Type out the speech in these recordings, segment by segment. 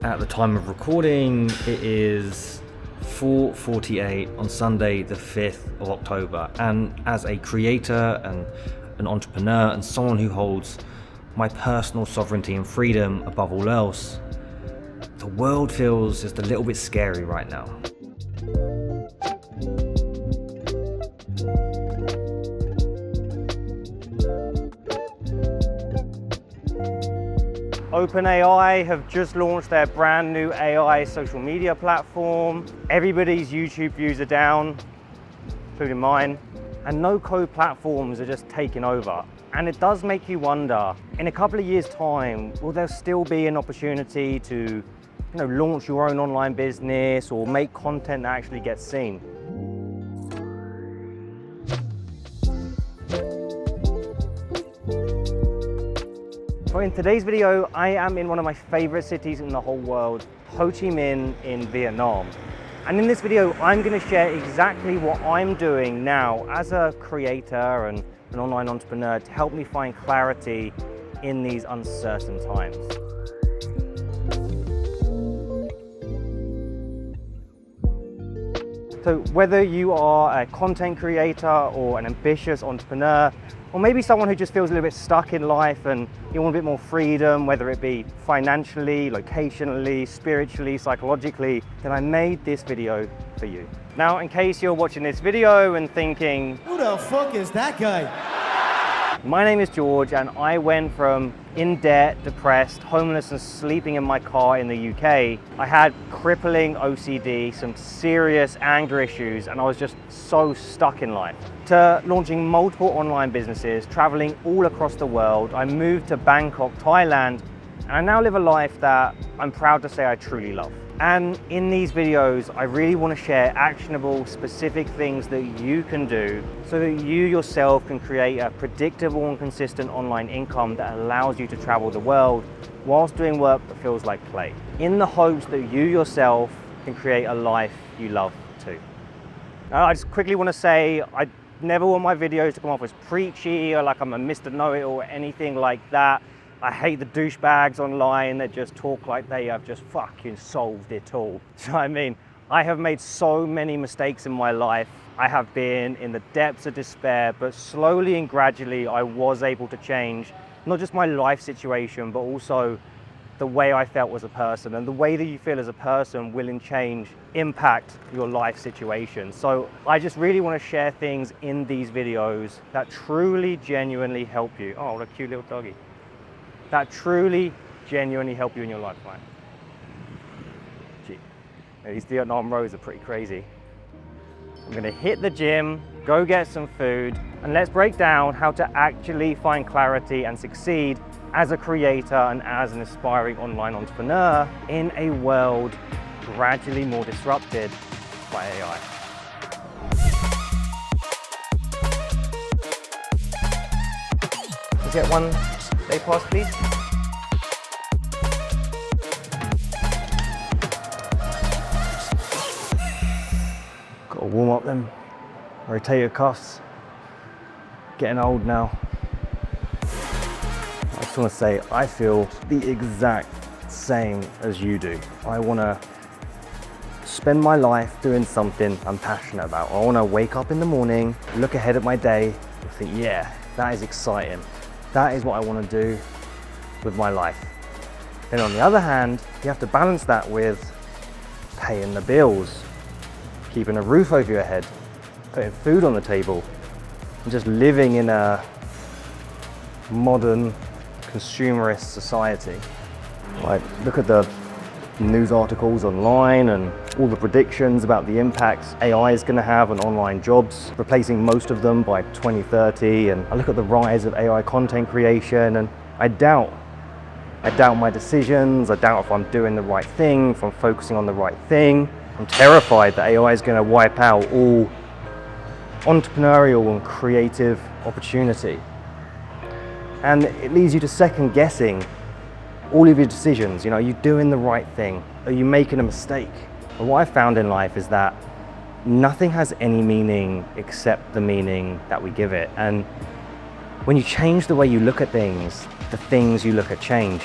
At the time of recording, it is 4:48 on Sunday, the 5th of October. And as a creator and an entrepreneur and someone who holds my personal sovereignty and freedom above all else, the world feels just a little bit scary right now. OpenAI have just launched their brand new AI social media platform. Everybody's YouTube views are down, including mine, and no-code platforms are just taking over. And it does make you wonder, in a couple of years' time, will there still be an opportunity to, launch your own online business or make content that actually gets seen? So in today's video, I am in one of my favorite cities in the whole world, Ho Chi Minh in Vietnam. And in this video, I'm going to share exactly what I'm doing now as a creator and an online entrepreneur to help me find clarity in these uncertain times. So whether you are a content creator or an ambitious entrepreneur, or maybe someone who just feels a little bit stuck in life and you want a bit more freedom, whether it be financially, locationally, spiritually, psychologically, then I made this video for you. Now, in case you're watching this video and thinking, who the fuck is that guy? My name is George, and I went from in debt, depressed, homeless, and sleeping in my car in the UK. I had crippling OCD, some serious anger issues, and I was just so stuck in life. To launching multiple online businesses, traveling all across the world, I moved to Bangkok, Thailand, and I now live a life that I'm proud to say I truly love. And in these videos, I really want to share actionable, specific things that you can do so that you yourself can create a predictable and consistent online income that allows you to travel the world whilst doing work that feels like play, in the hopes that you yourself can create a life you love too. Now, I just quickly want to say, I never want my videos to come off as preachy or like I'm a Mr. Know-It-All or anything like that. I hate the douchebags online that just talk like they have just fucking solved it all. So I mean, I have made so many mistakes in my life. I have been in the depths of despair, but slowly and gradually I was able to change not just my life situation, but also the way I felt as a person. And the way that you feel as a person will in change impact your life situation. So I just really want to share things in these videos that truly, genuinely help you. Oh, what a cute little doggy. That truly, genuinely help you in your life, right? Gee, these Vietnam roads are pretty crazy. I'm gonna hit the gym, go get some food, and let's break down how to actually find clarity and succeed as a creator and as an aspiring online entrepreneur in a world gradually more disrupted by AI. Let's get one day pass, please. Got to warm up them rotator cuffs. Getting old now. I just want to say I feel the exact same as you do. I want to spend my life doing something I'm passionate about. I want to wake up in the morning, look ahead at my day, and think, yeah, that is exciting. That is what I want to do with my life. Then on the other hand, you have to balance that with paying the bills, keeping a roof over your head, putting food on the table, and just living in a modern consumerist society. Like, look at the news articles online and all the predictions about the impacts AI is going to have on online jobs, replacing most of them by 2030. And I look at the rise of AI content creation and I doubt my decisions. I doubt if I'm doing the right thing, if I'm focusing on the right thing. I'm terrified that AI is going to wipe out all entrepreneurial and creative opportunity. And it leaves you to second guessing all of your decisions. Are you doing the right thing? Are you making a mistake? But what I found in life is that nothing has any meaning except the meaning that we give it. And when you change the way you look at things, the things you look at change.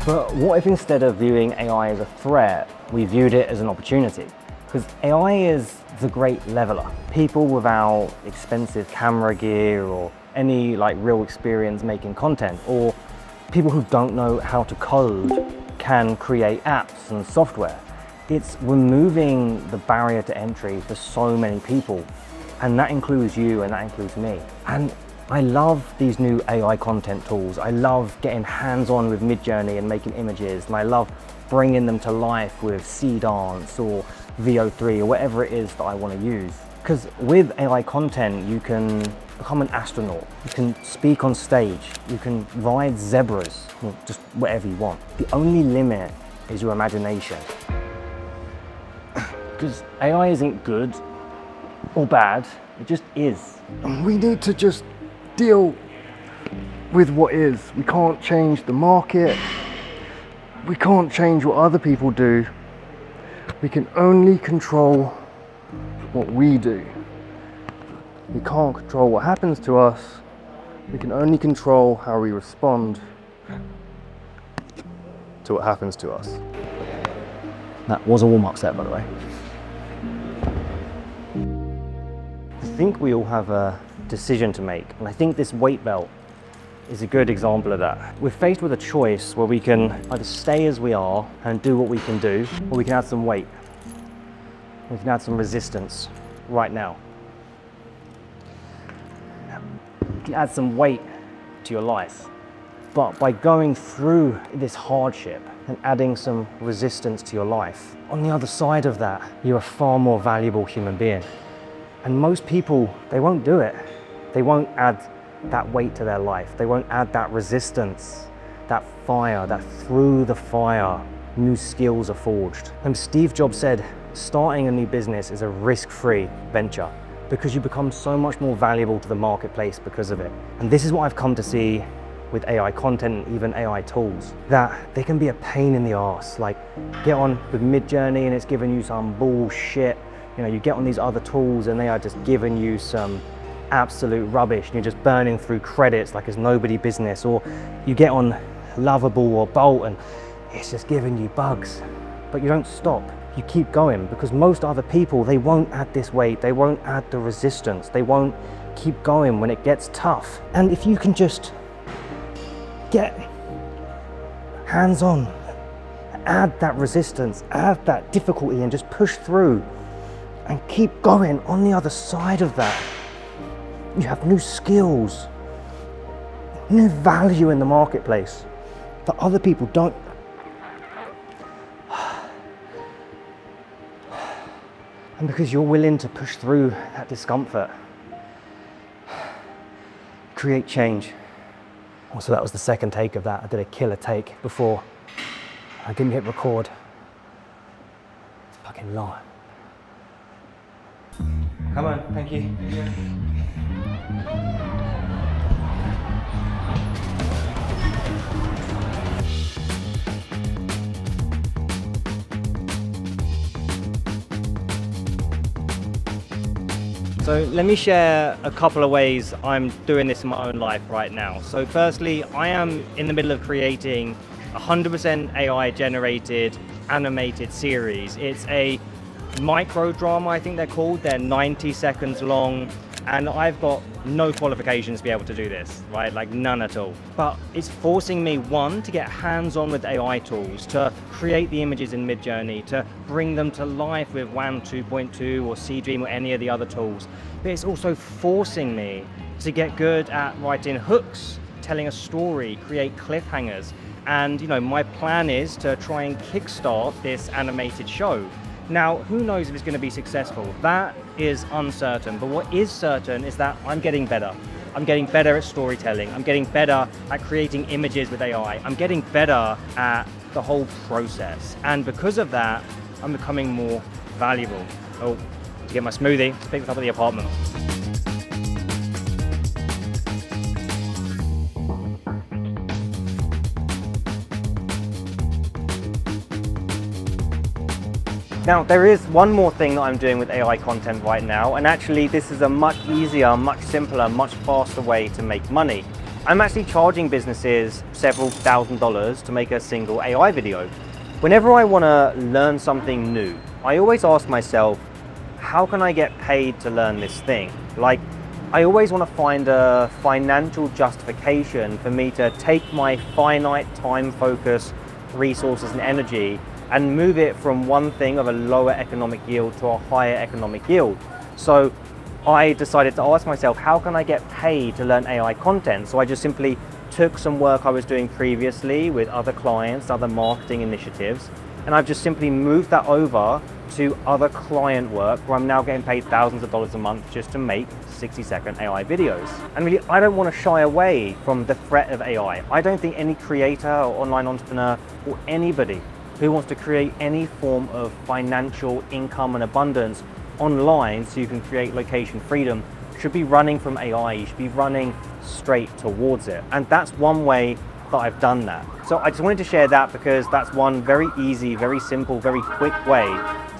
But what if instead of viewing AI as a threat, we viewed it as an opportunity? Because AI is the great leveler. People without expensive camera gear or any real experience making content, or people who don't know how to code can create apps and software. It's removing the barrier to entry for so many people. And that includes you and that includes me. And I love these new AI content tools. I love getting hands-on with Midjourney and making images. And I love bringing them to life with Dance or VO3 or whatever it is that I want to use. Because with AI content, you can become an astronaut. You can speak on stage. You can ride zebras, or just whatever you want. The only limit is your imagination. Because AI isn't good or bad, it just is. And we need to just deal with what is. We can't change the market. We can't change what other people do. We can only control what we do. We can't control what happens to us. We can only control how we respond to what happens to us. That was a warm-up set, by the way. I think we all have a decision to make, and I think this weight belt is a good example of that. We're faced with a choice where we can either stay as we are and do what we can do, or we can add some weight. We can add some resistance right now. You can add some weight to your life, but by going through this hardship and adding some resistance to your life, on the other side of that, you're a far more valuable human being. And most people, they won't do it. They won't add that weight to their life. They won't add that resistance, that fire, that through the fire, new skills are forged. And Steve Jobs said, starting a new business is a risk-free venture because you become so much more valuable to the marketplace because of it. And this is what I've come to see with AI content and even AI tools, that they can be a pain in the arse. Like, get on with Midjourney and it's giving you some bullshit. You get on these other tools and they are just giving you some absolute rubbish and you're just burning through credits like it's nobody business. Or you get on Lovable or Bolt and it's just giving you bugs. But you don't stop, you keep going, because most other people, they won't add this weight, they won't add the resistance, they won't keep going when it gets tough. And if you can just get hands-on, add that resistance, add that difficulty and just push through and keep going on the other side of that, you have new skills, new value in the marketplace that other people don't. And because you're willing to push through that discomfort, create change. Also, that was the second take of that. I did a killer take before I didn't hit record. It's fucking lie. Come on, thank you. So let me share a couple of ways I'm doing this in my own life right now. So firstly, I am in the middle of creating 100% AI generated animated series. It's a micro drama, I think they're called. They're 90 seconds long, and I've got no qualifications to be able to do this, right? Like none at all. But it's forcing me, one, to get hands-on with AI tools, to create the images in Midjourney, to bring them to life with WAM 2.2 or Seedream or any of the other tools. But it's also forcing me to get good at writing hooks, telling a story, create cliffhangers. And my plan is to try and kickstart this animated show. Now, who knows if it's going to be successful? That is uncertain, but what is certain is that I'm getting better. I'm getting better at storytelling. I'm getting better at creating images with AI. I'm getting better at the whole process. And because of that, I'm becoming more valuable. Oh, to get my smoothie, to pick this up at the apartment. Now, there is one more thing that I'm doing with AI content right now, and actually this is a much easier, much simpler, much faster way to make money. I'm actually charging businesses several $1,000s to make a single AI video. Whenever I want to learn something new, I always ask myself, how can I get paid to learn this thing? Like, I always want to find a financial justification for me to take my finite time, focus, resources and energy and move it from one thing of a lower economic yield to a higher economic yield. So I decided to ask myself, how can I get paid to learn AI content? So I just simply took some work I was doing previously with other clients, other marketing initiatives, and I've just simply moved that over to other client work where I'm now getting paid thousands of dollars a month just to make 60-second AI videos. And really, I don't want to shy away from the threat of AI. I don't think any creator or online entrepreneur or anybody who wants to create any form of financial income and abundance online so you can create location freedom should be running from AI. You should be running straight towards it. And that's one way that I've done that. So I just wanted to share that because that's one very easy, very simple, very quick way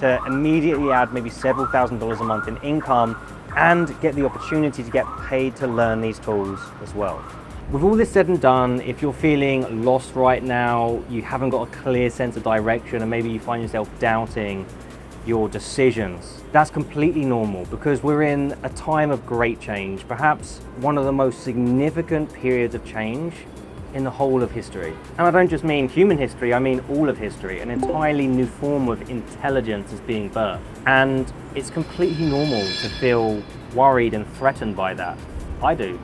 to immediately add maybe several $1,000s a month in income and get the opportunity to get paid to learn these tools as well. With all this said and done, if you're feeling lost right now, you haven't got a clear sense of direction, and maybe you find yourself doubting your decisions, that's completely normal because we're in a time of great change, perhaps one of the most significant periods of change in the whole of history. And I don't just mean human history, I mean all of history. An entirely new form of intelligence is being birthed. And it's completely normal to feel worried and threatened by that. I do.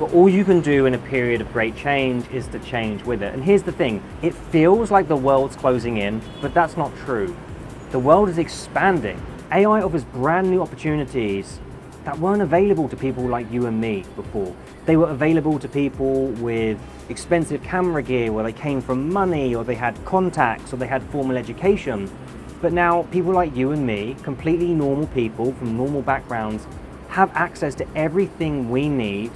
But all you can do in a period of great change is to change with it. And here's the thing, it feels like the world's closing in, but that's not true. The world is expanding. AI offers brand new opportunities that weren't available to people like you and me before. They were available to people with expensive camera gear where they came from money or they had contacts or they had formal education. But now people like you and me, completely normal people from normal backgrounds, have access to everything we need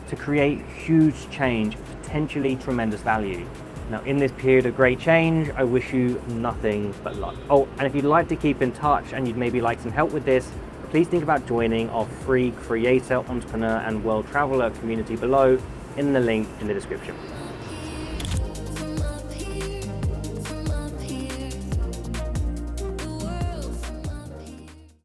to create huge change, potentially tremendous value. Now, in this period of great change, I wish you nothing but luck. Oh, and if you'd like to keep in touch and you'd maybe like some help with this, please think about joining our free creator, entrepreneur, and world traveler community below in the link in the description.